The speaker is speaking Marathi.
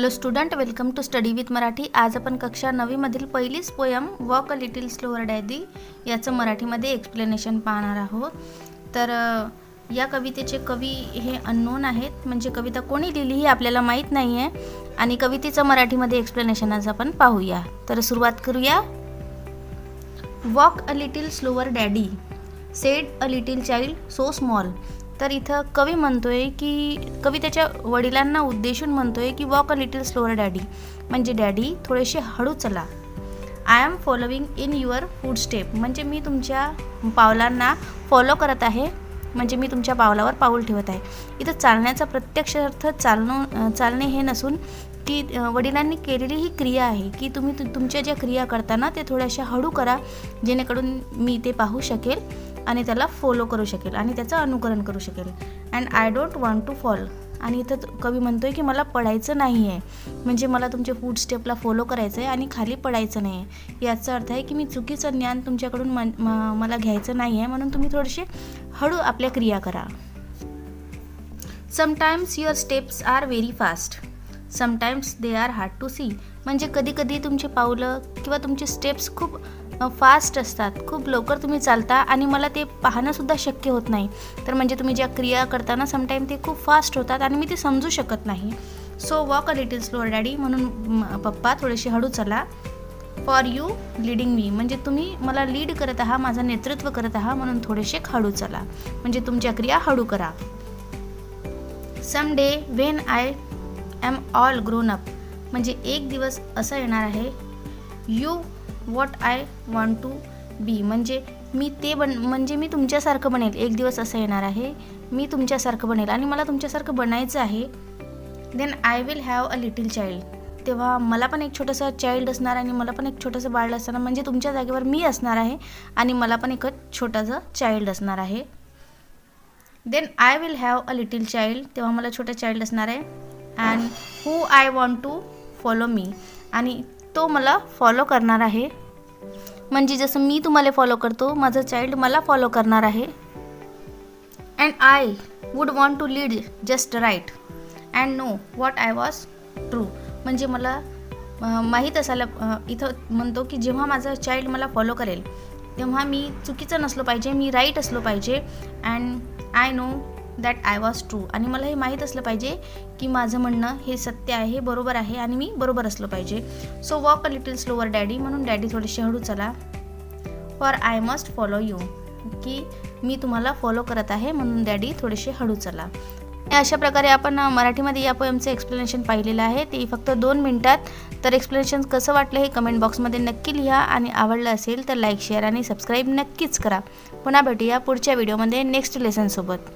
Hello student, welcome to study with Marathi. आज आपण कक्षा 9 मधील पहिलीच poem walk a little slower daddy याचं मराठीमध्ये एक्सप्लेनेशन पाहणार आहोत। तर या कवितेचे कवी हे अननोन आहेत, म्हणजे कविता कोणी लिहिली ही आपल्याला माहीत नाही आहे आणि कवितेचं मराठीमध्ये एक्सप्लेनेशन आज आपण पाहूया। तर सुरुवात करूया। Walk a little slower daddy sed a little child so small. तर इथं कवी म्हणतोय की कवी त्याच्या वडिलांना उद्देशून म्हणतोय की walk a little slower daddy, म्हणजे डॅडी थोडेसे हळू चला। I am following in your foot step, म्हणजे मी तुमच्या पावलांना फॉलो करत आहे, म्हणजे मी तुमच्या पावलावर पाऊल ठेवत आहे। इथं चालण्याचा प्रत्यक्ष अर्थ चालणे हे नसून की वडिलांनी केलेली ही क्रिया आहे की तुम्ही तुमच्या ज्या क्रिया करताना ते थोड्याशा हळू करा, जेणेकरून मी ते पाहू शकेल आणि त्याला फॉलो करू शकेल आणि त्याचं अनुकरण करू शकेल। And I don't want to fall, आणि इथं कवी म्हणतोय की मला पडायचं नाही आहे, म्हणजे मला तुमच्या फूड स्टेपला फॉलो करायचं आहे आणि खाली पडायचं नाही आहे। याचा अर्थ आहे की मी चुकीचं ज्ञान तुमच्याकडून मला घ्यायचं नाही आहे, म्हणून तुम्ही थोडेसे हळू आपल्या क्रिया करा। Sometimes your steps are very fast, sometimes they are hard to see, म्हणजे कधी कधी तुमचे पावलं किंवा तुमचे स्टेप्स खूप फास्ट असतात, खूप लवकर तुम्ही चालता आणि मला ते पाहणंसुद्धा शक्य होत नाही। तर म्हणजे तुम्ही ज्या क्रिया करताना समटाईम ते खूप फास्ट होतात आणि मी ते समजू शकत नाही। So walk a little slower daddy, म्हणून पप्पा थोडेसे हळू चला। फॉर यू लीडिंग मी, म्हणजे तुम्ही मला लीड करत आहात, माझं नेतृत्व करत आहात, म्हणून थोडेसे हळू चला, म्हणजे तुमच्या क्रिया हळू करा। Some day when I am all grown up, म्हणजे एक दिवस असा येणार आहे you what I want to be, म्हणजे म्हणजे मी तुमच्यासारखं बनेल। एक दिवस असं येणार आहे मी तुमच्यासारखं बनेल आणि मला तुमच्यासारखं बनायचं आहे। Then I will have a little child, तेव्हा मला पण एक छोटंसं चाइल्ड असणार आणि मला पण एक छोटंसं बाळ असणार, म्हणजे तुमच्या जागेवर मी असणार आहे आणि मला पण एक छोटंसं चाइल्ड असणार आहे। Then I will have a little child, तेव्हा मला छोटं चाइल्ड असणार आहे। And who I want to follow me, आणि तो मला फॉलो करणार आहे, म्हणजे जसं मी तुम्हाला फॉलो करतो माझं चाइल्ड मला फॉलो करणार आहे। And I would want to lead just right and know what I was true, म्हणजे मला माहीत असायला इथं म्हणतो की जेव्हा माझं चाइल्ड मला फॉलो करेल तेव्हा मी चुकीचं नसलो पाहिजे, मी राईट असलो पाहिजे। And I know that I was true, आणि मला हे माहीत असलं पाहिजे की माझं म्हणणं हे सत्य आहे, बरोबर आहे आणि मी बरोबर असलो पाहिजे। So walk a little slower daddy, म्हणून डॅडी थोडेसे हळू चला। For I must follow you, की मी तुम्हाला फॉलो करत आहे म्हणून डॅडी थोडेसे हळू चला। अशा प्रकारे आपण मराठीमध्ये या पोएमचं एक्सप्लेनेशन पाहिलेलं आहे, ते फक्त 2 मिनिटात। तर एक्सप्लेनेशन कसं वाटलं हे कमेंट बॉक्समध्ये नक्की लिहा आणि आवडलं असेल तर लाईक, शेअर आणि सबस्क्राईब नक्कीच करा। पुन्हा भेटूया पुढच्या व्हिडिओमध्ये नेक्स्ट लेसनसोबत।